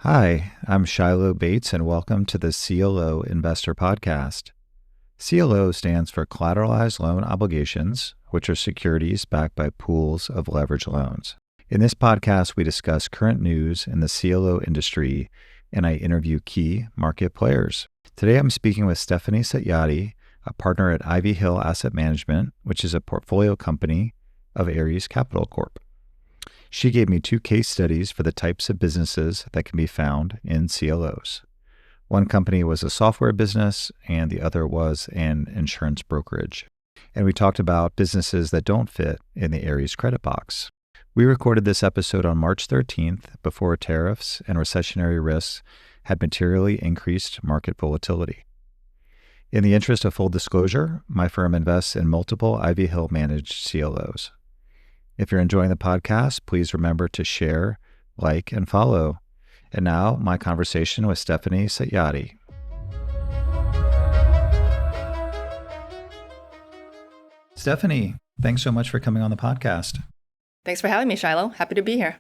Hi, I'm Shiloh Bates, and welcome to the CLO Investor Podcast. CLO stands for Collateralized Loan Obligations, which are securities backed by pools of leveraged loans. In this podcast, we discuss current news in the CLO industry, and I interview key market players. Today, I'm speaking with Stephanie Setyadi, a partner at Ivy Hill Asset Management, which is a portfolio company of Ares Capital Corp. She gave me two case studies for the types of businesses that can be found in CLOs. One company was a software business, and the other was an insurance brokerage. And we talked about businesses that don't fit in the Ares credit box. We recorded this episode on March 13th before tariffs and recessionary risks had materially increased market volatility. In the interest of full disclosure, my firm invests in multiple Ivy Hill managed CLOs. If you're enjoying the podcast, please remember to share, like, and follow. And now, my conversation with Stephanie Setyadi. Stephanie, thanks so much for coming on the podcast. Thanks for having me, Shiloh. Happy to be here.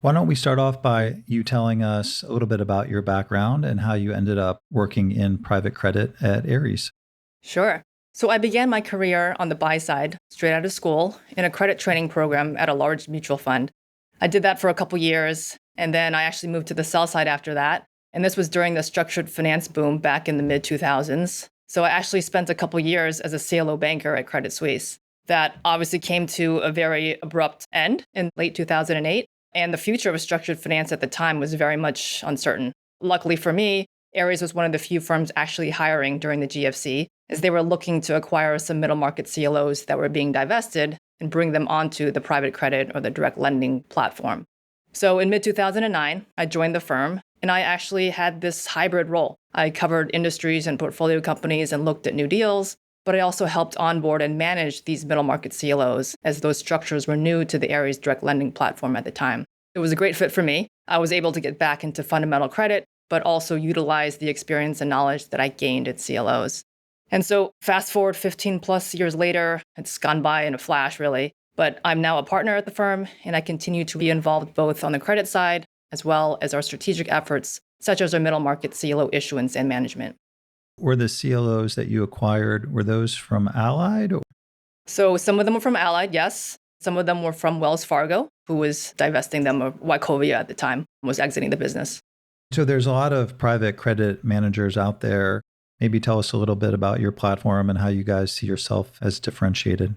Why don't we start off by you telling us a little bit about your background and how you ended up working in private credit at Ares? Sure. So I began my career on the buy side, straight out of school, in a credit training program at a large mutual fund. I did that for a couple years, and then I actually moved to the sell side after that. And this was during the structured finance boom back in the mid-2000s. So I actually spent a couple years as a CLO banker at Credit Suisse. That obviously came to a very abrupt end in late 2008, and the future of structured finance at the time was very much uncertain. Luckily for me, Ares was one of the few firms actually hiring during the GFC, as they were looking to acquire some middle market CLOs that were being divested and bring them onto the private credit or the direct lending platform. So in mid-2009, I joined the firm, and I actually had this hybrid role. I covered industries and portfolio companies and looked at new deals, but I also helped onboard and manage these middle market CLOs as those structures were new to the Ares direct lending platform at the time. It was a great fit for me. I was able to get back into fundamental credit, but also utilize the experience and knowledge that I gained at CLOs. And so fast forward 15 plus years later, it's gone by in a flash, really. But I'm now a partner at the firm, and I continue to be involved both on the credit side as well as our strategic efforts, such as our middle market CLO issuance and management. Were the CLOs that you acquired, were those from Allied? So some of them were from Allied, yes. Some of them were from Wells Fargo, who was divesting them, or Wachovia at the time was exiting the business. So there's a lot of private credit managers out there. Maybe tell us a little bit about your platform and how you guys see yourself as differentiated.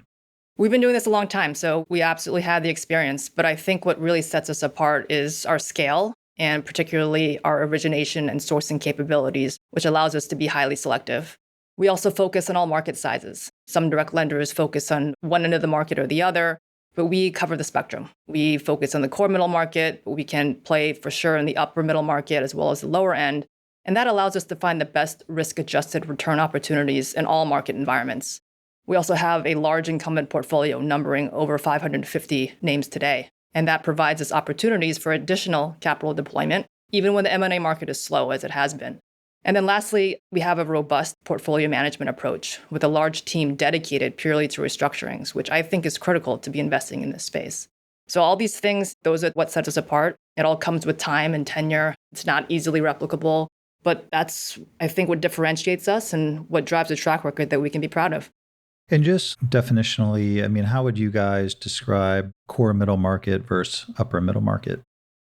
We've been doing this a long time, so we absolutely have the experience. But I think what really sets us apart is our scale, and particularly our origination and sourcing capabilities, which allows us to be highly selective. We also focus on all market sizes. Some direct lenders focus on one end of the market or the other, but we cover the spectrum. We focus on the core middle market, but we can play for sure in the upper middle market as well as the lower end. And that allows us to find the best risk-adjusted return opportunities in all market environments. We also have a large incumbent portfolio numbering over 550 names today. And that provides us opportunities for additional capital deployment, even when the M&A market is slow, as it has been. And then lastly, we have a robust portfolio management approach with a large team dedicated purely to restructurings, which I think is critical to be investing in this space. So all these things, those are what sets us apart. It all comes with time and tenure. It's not easily replicable, but that's, I think, what differentiates us and what drives a track record that we can be proud of. And just definitionally, how would you guys describe core middle market versus upper middle market?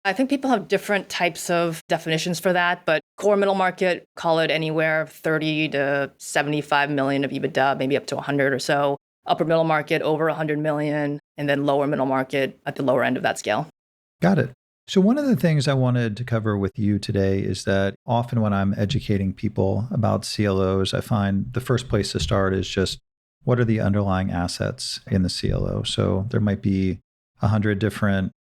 I think people have different types of definitions for that, but core middle market, call it anywhere 30 to 75 million of EBITDA, maybe up to 100 or so. Upper middle market, over 100 million, and then lower middle market at the lower end of that scale. Got it. So one of the things I wanted to cover with you today is that often when I'm educating people about CLOs, I find the first place to start is just what are the underlying assets in the CLO? So there might be 100 different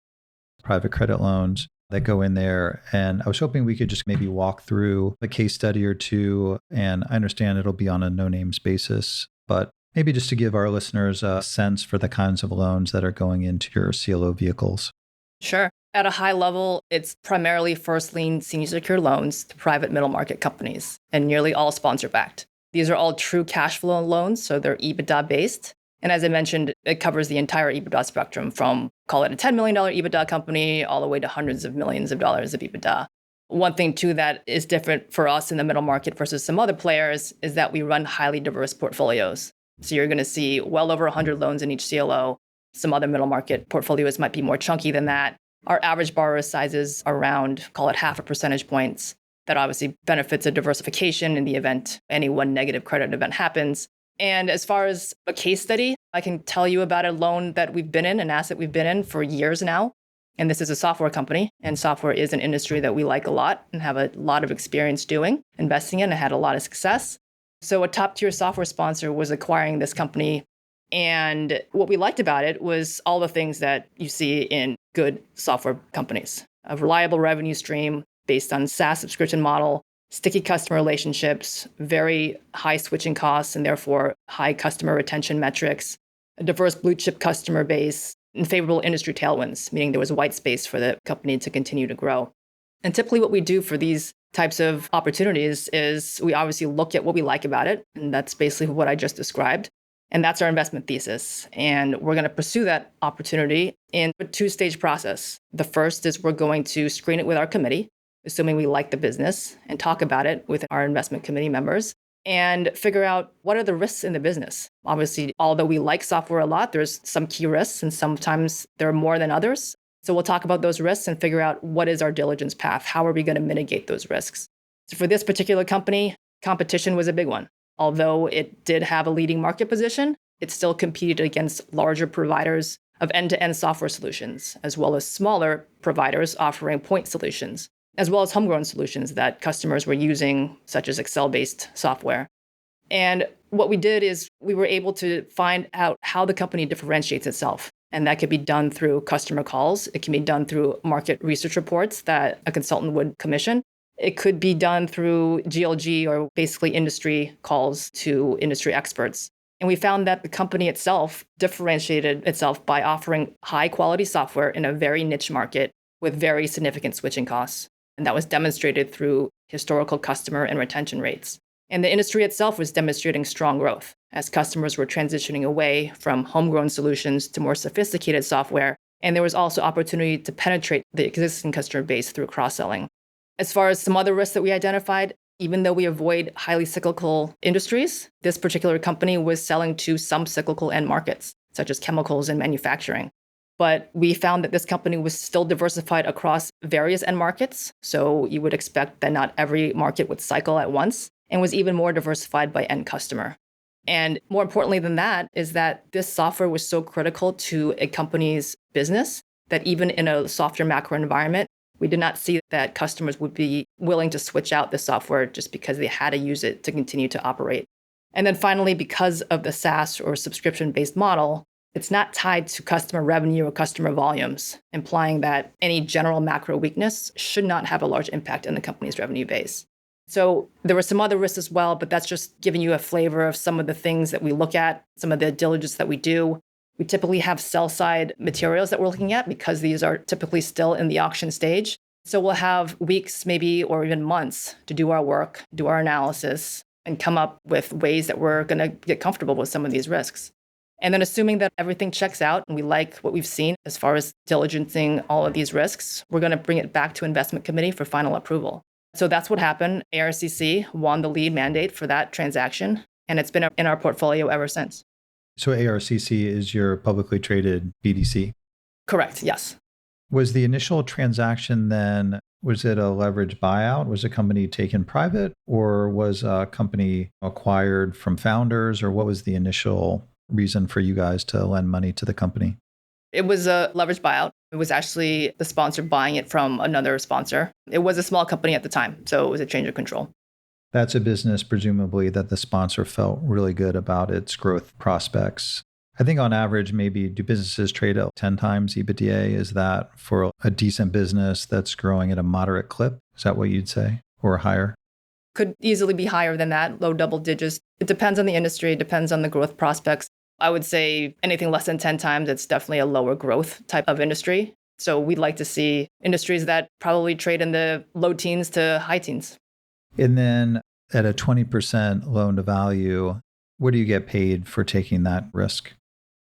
private credit loans that go in there. And I was hoping we could just maybe walk through a case study or two. And I understand it'll be on a no names basis, but maybe just to give our listeners a sense for the kinds of loans that are going into your CLO vehicles. Sure. At a high level, it's primarily first lien senior secured loans to private middle market companies, and nearly all sponsor backed. These are all true cash flow loans, so they're EBITDA based. And as I mentioned, it covers the entire EBITDA spectrum from, call it a $10 million EBITDA company, all the way to hundreds of millions of dollars of EBITDA. One thing too that is different for us in the middle market versus some other players is that we run highly diverse portfolios. So you're going to see well over 100 loans in each CLO. Some other middle market portfolios might be more chunky than that. Our average borrower sizes are around, call it half a percentage points. That obviously benefits a diversification in the event any one negative credit event happens. And as far as a case study, I can tell you about a loan that we've been in, an asset we've been in for years now. And this is a software company. And software is an industry that we like a lot and have a lot of experience doing, investing in, and had a lot of success. So a top tier software sponsor was acquiring this company. And what we liked about it was all the things that you see in good software companies. A reliable revenue stream based on SaaS subscription model, sticky customer relationships, very high switching costs, and therefore high customer retention metrics, a diverse blue chip customer base, and favorable industry tailwinds, meaning there was white space for the company to continue to grow. And typically what we do for these types of opportunities is we obviously look at what we like about it. And that's basically what I just described. And that's our investment thesis. And we're going to pursue that opportunity in a two-stage process. The first is we're going to screen it with our committee, assuming we like the business, and talk about it with our investment committee members and figure out what are the risks in the business. Obviously, although we like software a lot, there's some key risks and sometimes there are more than others. So we'll talk about those risks and figure out what is our diligence path. How are we going to mitigate those risks? So for this particular company, competition was a big one. Although it did have a leading market position, it still competed against larger providers of end-to-end software solutions, as well as smaller providers offering point solutions, as well as homegrown solutions that customers were using, such as Excel-based software. And what we did is we were able to find out how the company differentiates itself. And that could be done through customer calls. It can be done through market research reports that a consultant would commission. It could be done through GLG, or basically industry calls to industry experts. And we found that the company itself differentiated itself by offering high quality software in a very niche market with very significant switching costs. And that was demonstrated through historical customer and retention rates. And the industry itself was demonstrating strong growth as customers were transitioning away from homegrown solutions to more sophisticated software. And there was also opportunity to penetrate the existing customer base through cross-selling. As far as some other risks that we identified, even though we avoid highly cyclical industries, this particular company was selling to some cyclical end markets, such as chemicals and manufacturing. But we found that this company was still diversified across various end markets. So you would expect that not every market would cycle at once, and was even more diversified by end customer. And more importantly than that is that this software was so critical to a company's business that even in a softer macro environment, we did not see that customers would be willing to switch out the software just because they had to use it to continue to operate. And then finally, because of the SaaS or subscription-based model, it's not tied to customer revenue or customer volumes, implying that any general macro weakness should not have a large impact on the company's revenue base. So there were some other risks as well, but that's just giving you a flavor of some of the things that we look at, some of the diligence that we do. We typically have sell-side materials that we're looking at because these are typically still in the auction stage. So we'll have weeks, maybe, or even months to do our work, do our analysis, and come up with ways that we're going to get comfortable with some of these risks. And then assuming that everything checks out and we like what we've seen as far as diligencing all of these risks, we're going to bring it back to investment committee for final approval. So that's what happened. ARCC won the lead mandate for that transaction, and it's been in our portfolio ever since. So ARCC is your publicly traded BDC? Correct, yes. Was the initial transaction then, was it a leveraged buyout? Was a company taken private, or was a company acquired from founders, or what was the initial reason for you guys to lend money to the company? It was a leveraged buyout. It was actually the sponsor buying it from another sponsor. It was a small company at the time, so it was a change of control. That's a business, presumably, that the sponsor felt really good about its growth prospects. I think on average, maybe do businesses trade at 10 times EBITDA? Is that for a decent business that's growing at a moderate clip? Is that what you'd say, or higher? Could easily be higher than that, low double digits. It depends on the industry. It depends on the growth prospects. I would say anything less than 10 times, it's definitely a lower growth type of industry. So we'd like to see industries that probably trade in the low teens to high teens. And then at a 20% loan to value, what do you get paid for taking that risk?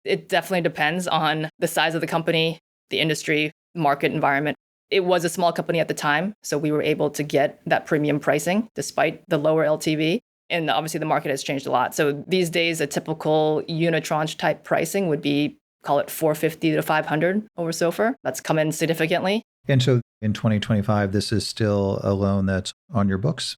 It definitely depends on the size of the company, the industry, market environment. It was a small company at the time, so we were able to get that premium pricing despite the lower LTV. And obviously the market has changed a lot. So these days, a typical unitranche type pricing would be, call it 450 to 500 over SOFR. That's come in significantly. And so in 2025, this is still a loan that's on your books?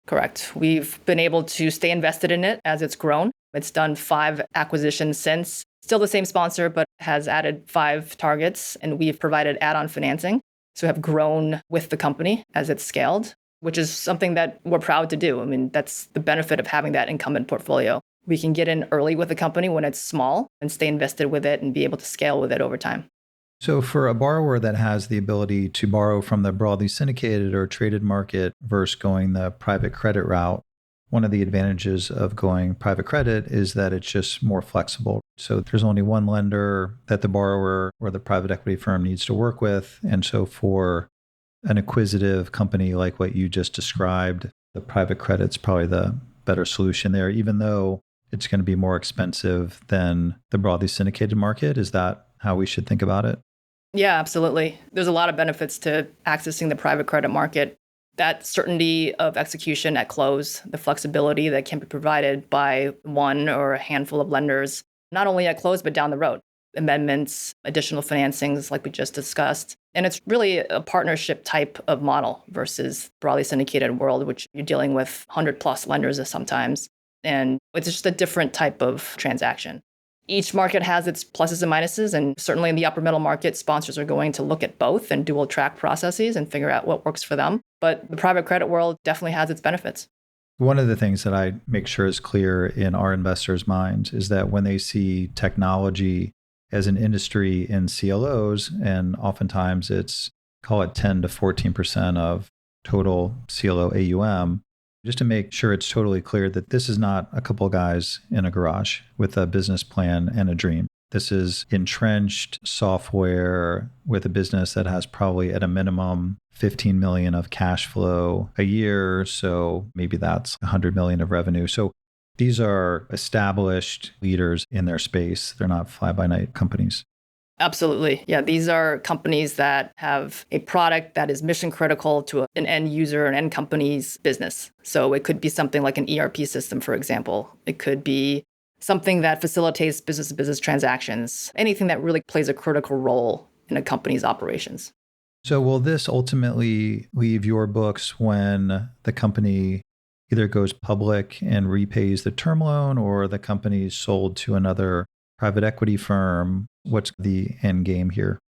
Correct. We've been able to stay invested in it as it's grown. It's done 5 acquisitions since. Still the same sponsor, but has added 5 targets, and we've provided add-on financing. So have grown with the company as it's scaled, which is something that we're proud to do. I mean, that's the benefit of having that incumbent portfolio. We can get in early with a company when it's small and stay invested with it and be able to scale with it over time. So for a borrower that has the ability to borrow from the broadly syndicated or traded market versus going the private credit route, one of the advantages of going private credit is that it's just more flexible. So there's only one lender that the borrower or the private equity firm needs to work with. And so for an acquisitive company like what you just described, the private credit's probably the better solution there, even though it's going to be more expensive than the broadly syndicated market. Is that how we should think about it? Yeah, absolutely. There's a lot of benefits to accessing the private credit market. That certainty of execution at close, the flexibility that can be provided by one or a handful of lenders, not only at close, but down the road. Amendments, additional financings like we just discussed. And it's really a partnership type of model versus broadly syndicated world, which you're dealing with 100 plus lenders sometimes. And it's just a different type of transaction. Each market has its pluses and minuses, and certainly in the upper middle market, sponsors are going to look at both and dual track processes and figure out what works for them. But the private credit world definitely has its benefits. One of the things that I make sure is clear in our investors' minds is that when they see technology as an industry in CLOs, and oftentimes it's, call it 10 to 14% of total CLO AUM, just to make sure it's totally clear that this is not a couple guys in a garage with a business plan and a dream. This is entrenched software with a business that has probably at a minimum 15 million of cash flow a year. So maybe that's 100 million of revenue. So these are established leaders in their space. They're not fly-by-night companies. Absolutely. Yeah, these are companies that have a product that is mission critical to an end user, an end company's business. So it could be something like an ERP system, for example. It could be something that facilitates business-to-business transactions, anything that really plays a critical role in a company's operations. So will this ultimately leave your books when the company either goes public and repays the term loan or the company is sold to another private equity firm? What's the end game here?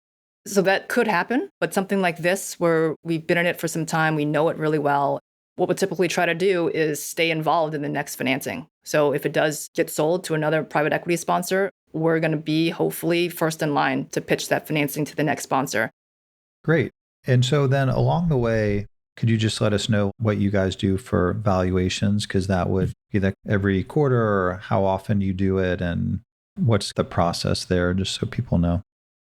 So that could happen, but something like this, where we've been in it for some time, we know it really well. What we'll typically try to do is stay involved in the next financing. So if it does get sold to another private equity sponsor, we're going to be hopefully first in line to pitch that financing to the next sponsor. Great. And so then along the way, could you just let us know what you guys do for valuations? Because that would be like every quarter or how often you do it and what's the process there, just so people know.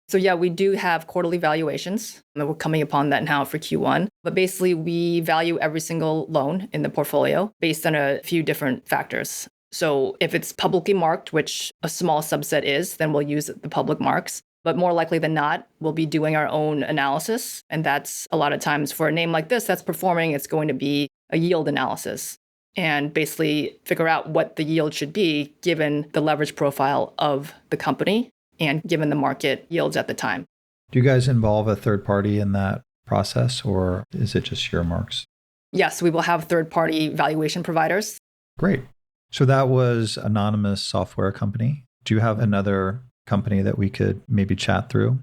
So yeah, we do have quarterly valuations. And we're coming upon that now for Q1. But basically, we value every single loan in the portfolio based on a few different factors. So if it's publicly marked, which a small subset is, then we'll use the public marks. But more likely than not, we'll be doing our own analysis. And that's a lot of times for a name like this that's performing, it's going to be a yield analysis and basically figure out what the yield should be given the leverage profile of the company and given the market yields at the time. Do you guys involve a third party in that process, or is it just your marks? Yes, we will have third-party valuation providers. Great. So that was Anonymous Software Company. Do you have another company that we could maybe chat through?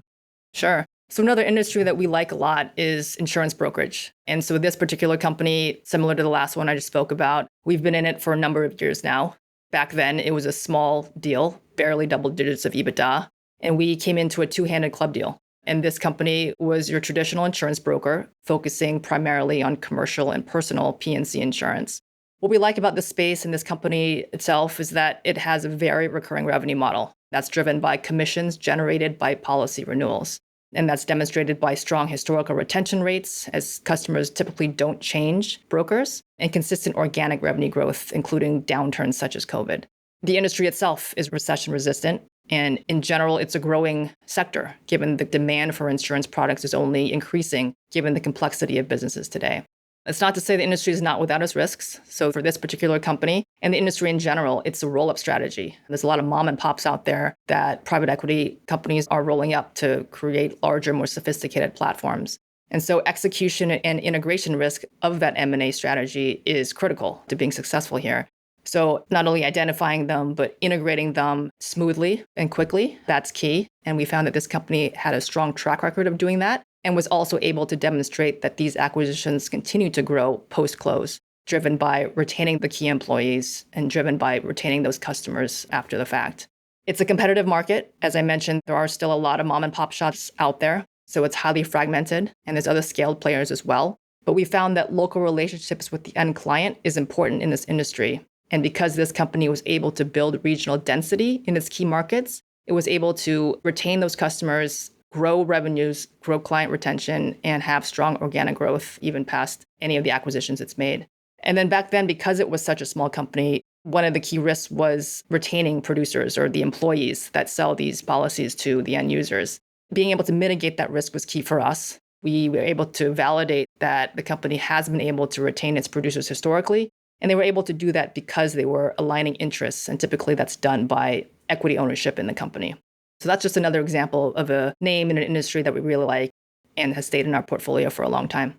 Sure. So another industry that we like a lot is insurance brokerage. And so this particular company, similar to the last one I just spoke about, we've been in it for a number of years now. Back then, it was a small deal, barely double digits of EBITDA, and we came into a two-handed club deal. And this company was your traditional insurance broker, focusing primarily on commercial and personal P&C insurance. What we like about this space and this company itself is that it has a very recurring revenue model that's driven by commissions generated by policy renewals. And that's demonstrated by strong historical retention rates, as customers typically don't change brokers, and consistent organic revenue growth, including downturns such as COVID. The industry itself is recession resistant. And in general, it's a growing sector, given the demand for insurance products is only increasing, given the complexity of businesses today. It's not to say the industry is not without its risks. So for this particular company and the industry in general, it's a roll-up strategy. There's a lot of mom and pops out there that private equity companies are rolling up to create larger, more sophisticated platforms. And so execution and integration risk of that M&A strategy is critical to being successful here. So not only identifying them, but integrating them smoothly and quickly, that's key. And we found that this company had a strong track record of doing that and was also able to demonstrate that these acquisitions continue to grow post-close, driven by retaining the key employees and driven by retaining those customers after the fact. It's a competitive market. As I mentioned, there are still a lot of mom and pop shops out there. So it's highly fragmented, and there's other scaled players as well. But we found that local relationships with the end client is important in this industry. And because this company was able to build regional density in its key markets, it was able to retain those customers, grow revenues, grow client retention, and have strong organic growth even past any of the acquisitions it's made. And then back then, because it was such a small company, one of the key risks was retaining producers or the employees that sell these policies to the end users. Being able to mitigate that risk was key for us. We were able to validate that the company has been able to retain its producers historically, and they were able to do that because they were aligning interests, and typically that's done by equity ownership in the company. So that's just another example of a name in an industry that we really like and has stayed in our portfolio for a long time.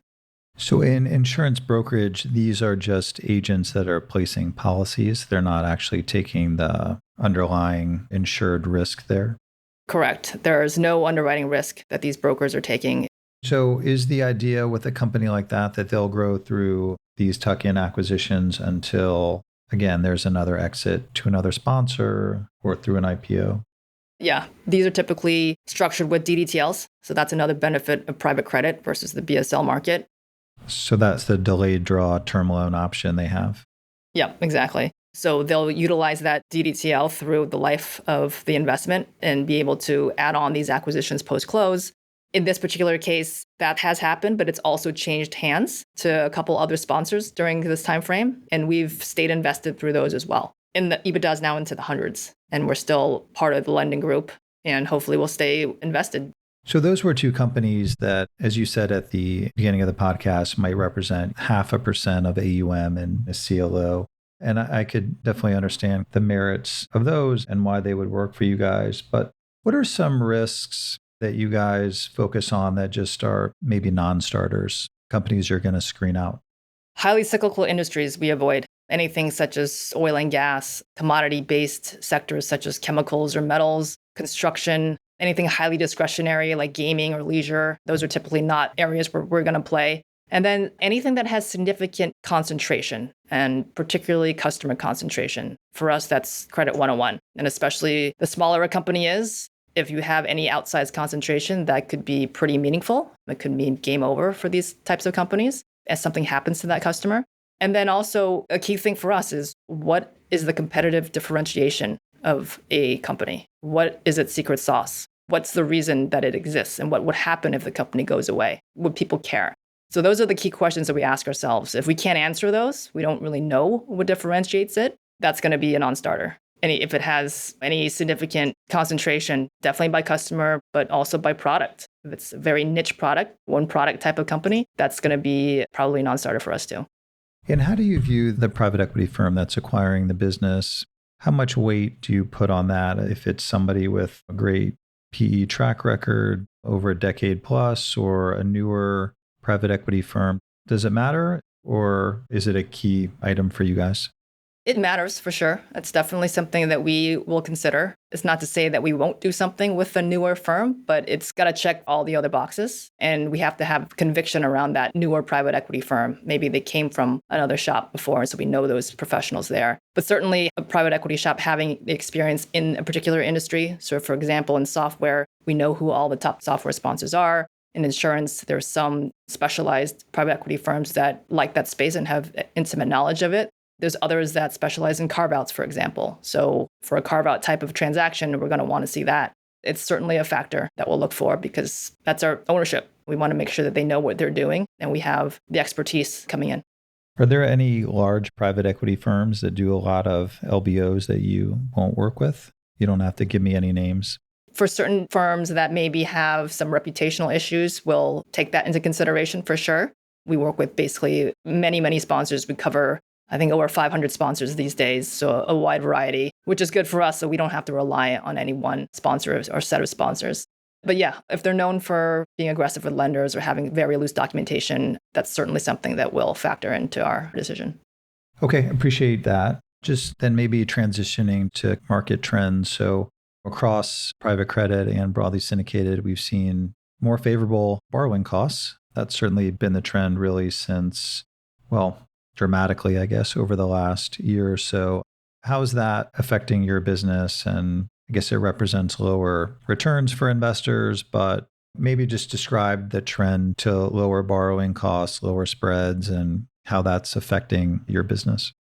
So in insurance brokerage, these are just agents that are placing policies. They're not actually taking the underlying insured risk there. Correct. There is no underwriting risk that these brokers are taking. So is the idea with a company like that they'll grow through these tuck-in acquisitions until, again, there's another exit to another sponsor or through an IPO? Yeah, these are typically structured with DDTLs. So that's another benefit of private credit versus the BSL market. So that's the delayed draw term loan option they have? Yeah, exactly. So they'll utilize that DDTL through the life of the investment and be able to add on these acquisitions post-close. In this particular case, that has happened, but it's also changed hands to a couple other sponsors during this time frame, and we've stayed invested through those as well. And the EBITDA is now into the hundreds, and we're still part of the lending group, and hopefully we'll stay invested. So those were two companies that, as you said at the beginning of the podcast, might represent 0.5% of AUM in a CLO. And I could definitely understand the merits of those and why they would work for you guys. But what are some risks that you guys focus on that just are maybe non-starters, companies you're going to screen out? Highly cyclical industries we avoid. Anything such as oil and gas, commodity-based sectors such as chemicals or metals, construction, anything highly discretionary like gaming or leisure. Those are typically not areas where we're going to play. And then anything that has significant concentration, and particularly customer concentration. For us, that's credit 101. And especially the smaller a company is, if you have any outsized concentration, that could be pretty meaningful. It could mean game over for these types of companies as something happens to that customer. And then also a key thing for us is, what is the competitive differentiation of a company? What is its secret sauce? What's the reason that it exists? And what would happen if the company goes away? Would people care? So those are the key questions that we ask ourselves. If we can't answer those, we don't really know what differentiates it, that's going to be a non-starter. And if it has any significant concentration, definitely by customer, but also by product. If it's a very niche product, one product type of company, that's going to be probably a non-starter for us too. And how do you view the private equity firm that's acquiring the business? How much weight do you put on that? If it's somebody with a great PE track record over a decade plus, or a newer private equity firm, does it matter? Or is it a key item for you guys? It matters for sure. It's definitely something that we will consider. It's not to say that we won't do something with a newer firm, but it's got to check all the other boxes. And we have to have conviction around that newer private equity firm. Maybe they came from another shop before, so we know those professionals there. But certainly a private equity shop having the experience in a particular industry. So for example, in software, we know who all the top software sponsors are. In insurance, there's some specialized private equity firms that like that space and have intimate knowledge of it. There's others that specialize in carve-outs, for example. So for a carve-out type of transaction, we're going to want to see that. It's certainly a factor that we'll look for because that's our ownership. We want to make sure that they know what they're doing and we have the expertise coming in. Are there any large private equity firms that do a lot of LBOs that you won't work with? You don't have to give me any names. For certain firms that maybe have some reputational issues, we'll take that into consideration for sure. We work with basically many, many sponsors. We cover, I think, over 500 sponsors these days, so a wide variety, which is good for us, so we don't have to rely on any one sponsor or set of sponsors. But yeah, if they're known for being aggressive with lenders or having very loose documentation, that's certainly something that will factor into our decision. Okay, appreciate that. Just then maybe transitioning to market trends. So across private credit and broadly syndicated, we've seen more favorable borrowing costs. That's certainly been the trend really since, well, dramatically, I guess, over the last year or so. How is that affecting your business? And I guess it represents lower returns for investors, but maybe just describe the trend to lower borrowing costs, lower spreads, and how that's affecting your business.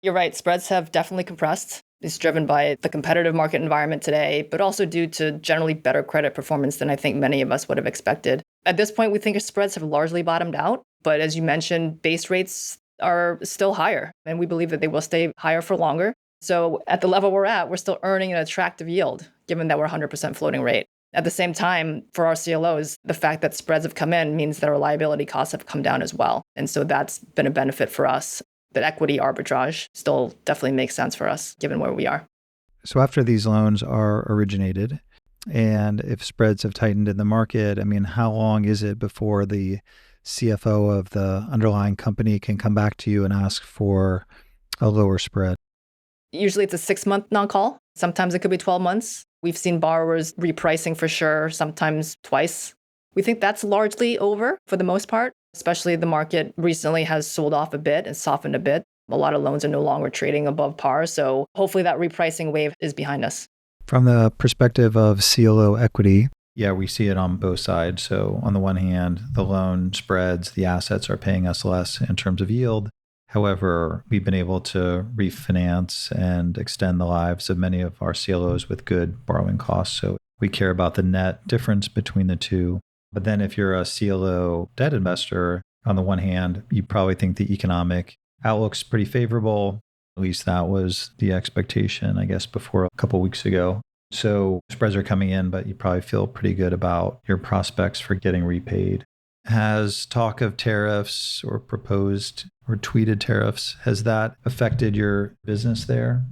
You're right. Spreads have definitely compressed. It's driven by the competitive market environment today, but also due to generally better credit performance than I think many of us would have expected. At this point, we think spreads have largely bottomed out. But as you mentioned, base rates are still higher, and we believe that they will stay higher for longer. So at the level we're at, we're still earning an attractive yield, given that we're 100% floating rate. At the same time, for our CLOs, the fact that spreads have come in means that our liability costs have come down as well. And so that's been a benefit for us. But equity arbitrage still definitely makes sense for us, given where we are. So after these loans are originated, and if spreads have tightened in the market, I mean, how long is it before the CFO of the underlying company can come back to you and ask for a lower spread? Usually it's a 6-month non-call. Sometimes it could be 12 months. We've seen borrowers repricing for sure, sometimes twice. We think that's largely over for the most part, especially the market recently has sold off a bit and softened a bit. A lot of loans are no longer trading above par. So hopefully that repricing wave is behind us. From the perspective of CLO equity, yeah, we see it on both sides. So on the one hand, the loan spreads, the assets are paying us less in terms of yield. However, we've been able to refinance and extend the lives of many of our CLOs with good borrowing costs. So we care about the net difference between the two. But then if you're a CLO debt investor, on the one hand, you probably think the economic outlook's pretty favorable. At least that was the expectation, I guess, before a couple of weeks ago. So spreads are coming in, but you probably feel pretty good about your prospects for getting repaid. Has talk of tariffs or proposed or tweeted tariffs, has that affected your business there?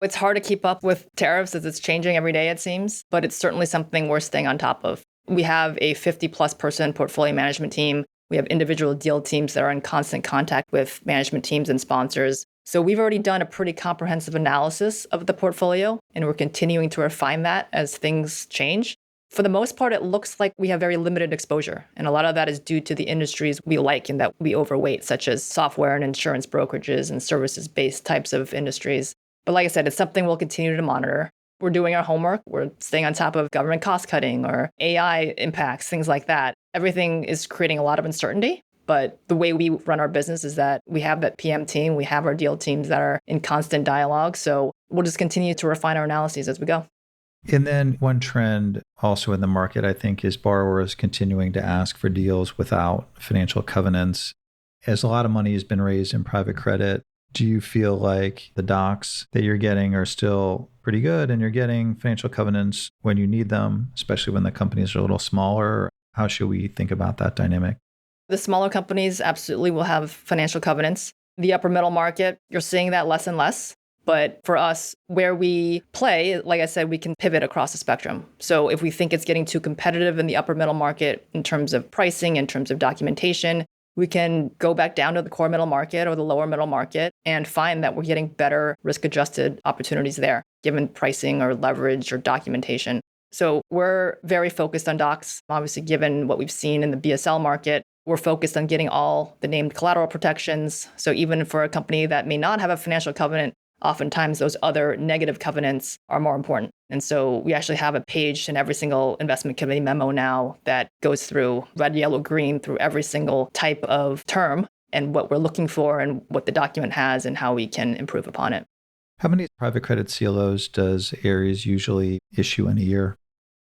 It's hard to keep up with tariffs as it's changing every day, it seems, but it's certainly something we're staying on top of. We have a 50+ person portfolio management team. We have individual deal teams that are in constant contact with management teams and sponsors. So we've already done a pretty comprehensive analysis of the portfolio, and we're continuing to refine that as things change. For the most part, it looks like we have very limited exposure. And a lot of that is due to the industries we like and that we overweight, such as software and insurance brokerages and services-based types of industries. But like I said, it's something we'll continue to monitor. We're doing our homework. We're staying on top of government cost cutting or AI impacts, things like that. Everything is creating a lot of uncertainty. But the way we run our business is that we have that PM team, we have our deal teams that are in constant dialogue. So we'll just continue to refine our analyses as we go. And then one trend also in the market, I think, is borrowers continuing to ask for deals without financial covenants. As a lot of money has been raised in private credit, do you feel like the docs that you're getting are still pretty good and you're getting financial covenants when you need them, especially when the companies are a little smaller? How should we think about that dynamic? The smaller companies absolutely will have financial covenants. The upper middle market, you're seeing that less and less. But for us, where we play, like I said, we can pivot across the spectrum. So if we think it's getting too competitive in the upper middle market in terms of pricing, in terms of documentation, we can go back down to the core middle market or the lower middle market and find that we're getting better risk-adjusted opportunities there, given pricing or leverage or documentation. So we're very focused on docs. Obviously, given what we've seen in the BSL market, we're focused on getting all the named collateral protections. So even for a company that may not have a financial covenant, oftentimes those other negative covenants are more important. And so we actually have a page in every single investment committee memo now that goes through red, yellow, green through every single type of term and what we're looking for and what the document has and how we can improve upon it. How many private credit CLOs does Ares usually issue in a year?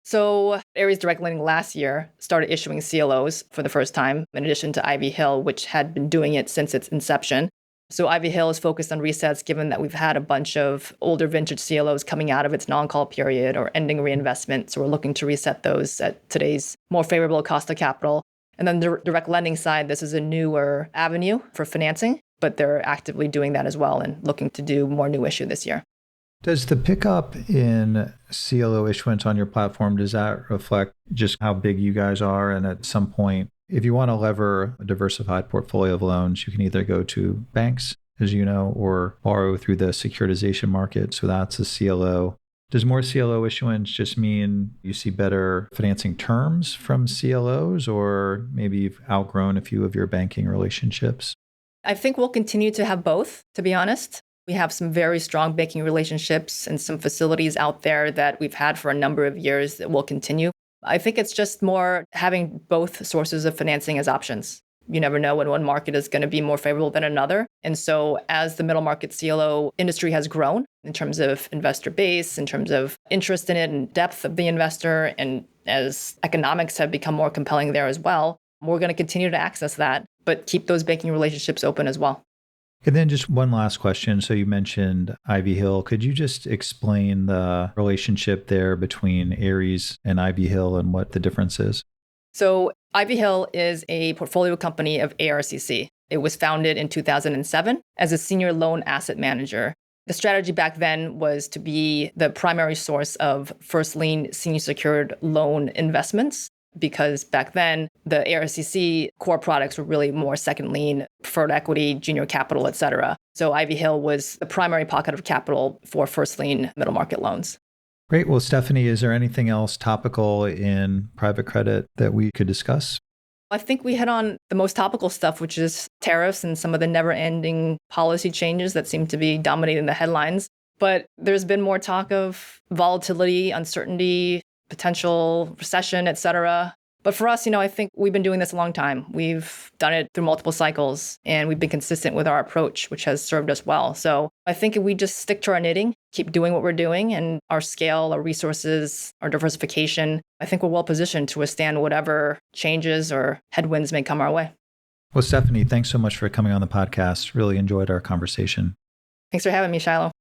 So Ares Direct Lending last year started issuing CLOs for the first time, in addition to Ivy Hill, which had been doing it since its inception. So Ivy Hill is focused on resets given that we've had a bunch of older vintage CLOs coming out of its non-call period or ending reinvestment. So we're looking to reset those at today's more favorable cost of capital. And then the direct lending side, this is a newer avenue for financing, but they're actively doing that as well and looking to do more new issue this year. Does the pickup in CLO issuance on your platform, does that reflect just how big you guys are? And at some point, if you want to lever a diversified portfolio of loans, you can either go to banks, as you know, or borrow through the securitization market. So that's a CLO. Does more CLO issuance just mean you see better financing terms from CLOs, or maybe you've outgrown a few of your banking relationships? I think we'll continue to have both, to be honest. We have some very strong banking relationships and some facilities out there that we've had for a number of years that will continue. I think it's just more having both sources of financing as options. You never know when one market is going to be more favorable than another. And so as the middle market CLO industry has grown in terms of investor base, in terms of interest in it and depth of the investor, and as economics have become more compelling there as well, we're going to continue to access that, but keep those banking relationships open as well. And then just one last question. So you mentioned Ivy Hill. Could you just explain the relationship there between Ares and Ivy Hill and what the difference is? So Ivy Hill is a portfolio company of ARCC. It was founded in 2007 as a senior loan asset manager. The strategy back then was to be the primary source of first lien senior secured loan investments, because back then the ARCC core products were really more second lien, preferred equity, junior capital, et cetera. So Ivy Hill was the primary pocket of capital for first lien middle market loans. Great. Well, Stephanie, is there anything else topical in private credit that we could discuss? I think we hit on the most topical stuff, which is tariffs and some of the never-ending policy changes that seem to be dominating the headlines. But there's been more talk of volatility, uncertainty, potential recession, et cetera. But for us, I think we've been doing this a long time. We've done it through multiple cycles, and we've been consistent with our approach, which has served us well. So I think if we just stick to our knitting, keep doing what we're doing, and our scale, our resources, our diversification, I think we're well positioned to withstand whatever changes or headwinds may come our way. Well, Stephanie, thanks so much for coming on the podcast. Really enjoyed our conversation. Thanks for having me, Shiloh.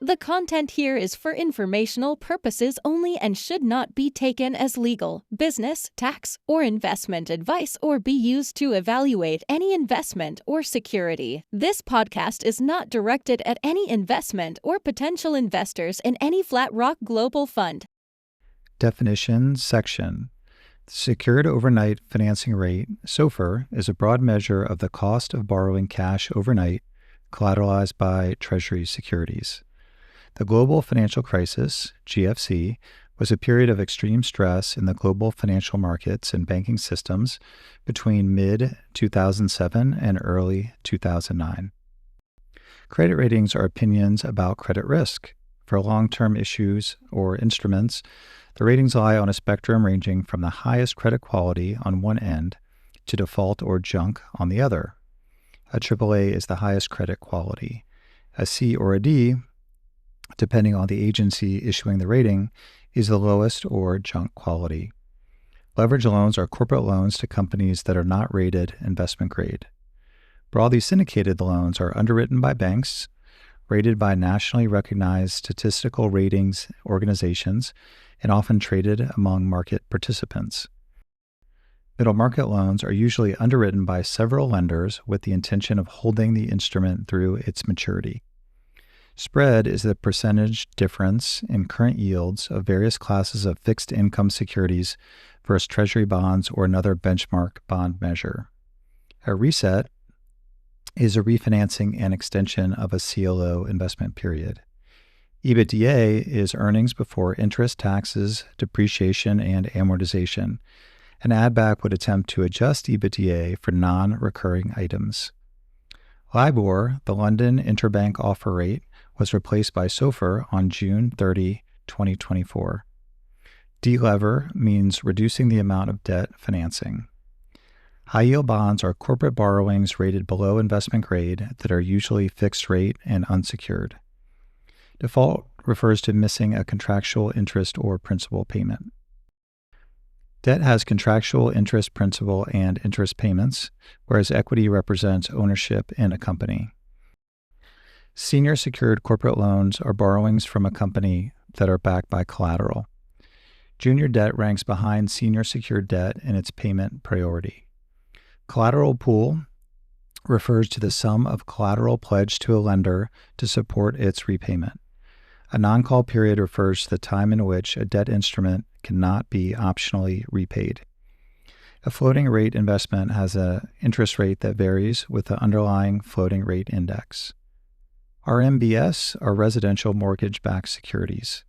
The content here is for informational purposes only and should not be taken as legal, business, tax, or investment advice or be used to evaluate any investment or security. This podcast is not directed at any investment or potential investors in any Flatrock Global Fund. Definition section. The Secured Overnight Financing Rate, SOFR, is a broad measure of the cost of borrowing cash overnight collateralized by Treasury securities. The global financial crisis, GFC, was a period of extreme stress in the global financial markets and banking systems between mid-2007 and early 2009. Credit ratings are opinions about credit risk. For long-term issues or instruments, the ratings lie on a spectrum ranging from the highest credit quality on one end to default or junk on the other. A AAA is the highest credit quality. A C or a D, depending on the agency issuing the rating, is the lowest or junk quality. Leveraged loans are corporate loans to companies that are not rated investment grade. Broadly syndicated loans are underwritten by banks, rated by nationally recognized statistical ratings organizations, and often traded among market participants. Middle market loans are usually underwritten by several lenders with the intention of holding the instrument through its maturity. Spread is the percentage difference in current yields of various classes of fixed income securities versus Treasury bonds or another benchmark bond measure. A reset is a refinancing and extension of a CLO investment period. EBITDA is earnings before interest, taxes, depreciation, and amortization. An add-back would attempt to adjust EBITDA for non-recurring items. LIBOR, the London Interbank Offer Rate, was replaced by SOFR on June 30, 2024. Delever means reducing the amount of debt financing. High-yield bonds are corporate borrowings rated below investment grade that are usually fixed rate and unsecured. Default refers to missing a contractual interest or principal payment. Debt has contractual interest, principal, and interest payments, whereas equity represents ownership in a company. Senior secured corporate loans are borrowings from a company that are backed by collateral. Junior debt ranks behind senior secured debt in its payment priority. Collateral pool refers to the sum of collateral pledged to a lender to support its repayment. A non-call period refers to the time in which a debt instrument cannot be optionally repaid. A floating rate investment has an interest rate that varies with the underlying floating rate index. RMBS are residential mortgage-backed securities.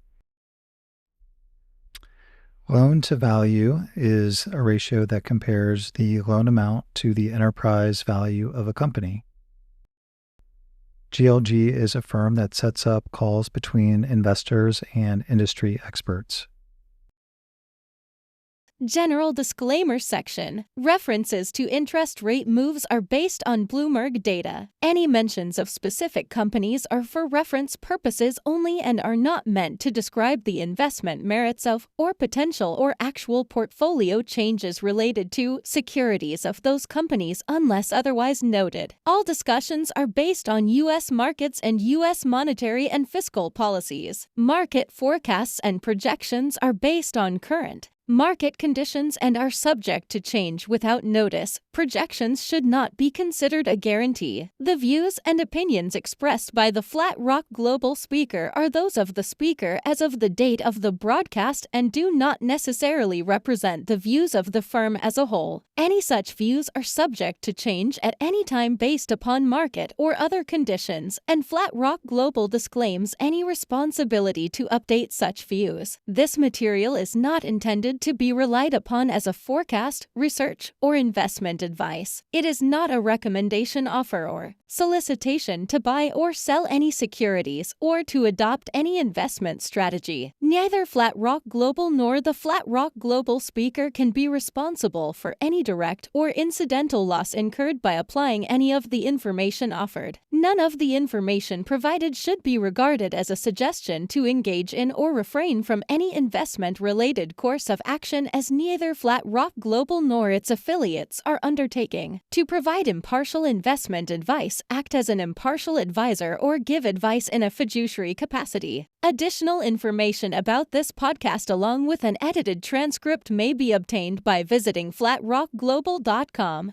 Loan to value is a ratio that compares the loan amount to the enterprise value of a company. GLG is a firm that sets up calls between investors and industry experts. General disclaimer section. References to interest rate moves are based on Bloomberg data. Any mentions of specific companies are for reference purposes only and are not meant to describe the investment merits of or potential or actual portfolio changes related to securities of those companies unless otherwise noted. All discussions are based on U.S. markets and U.S. monetary and fiscal policies. Market forecasts and projections are based on current market conditions and are subject to change without notice. Projections should not be considered a guarantee. The views and opinions expressed by the Flat Rock Global speaker are those of the speaker as of the date of the broadcast and do not necessarily represent the views of the firm as a whole. Any such views are subject to change at any time based upon market or other conditions, and Flat Rock Global disclaims any responsibility to update such views. This material is not intended to be relied upon as a forecast, research, or investment advice. It is not a recommendation, offer, or solicitation to buy or sell any securities or to adopt any investment strategy. Neither Flat Rock Global nor the Flat Rock Global speaker can be responsible for any direct or incidental loss incurred by applying any of the information offered. None of the information provided should be regarded as a suggestion to engage in or refrain from any investment-related course of action, as neither Flat Rock Global nor its affiliates are undertaking to provide impartial investment advice, act as an impartial advisor, or give advice in a fiduciary capacity. Additional information about this podcast along with an edited transcript may be obtained by visiting flatrockglobal.com.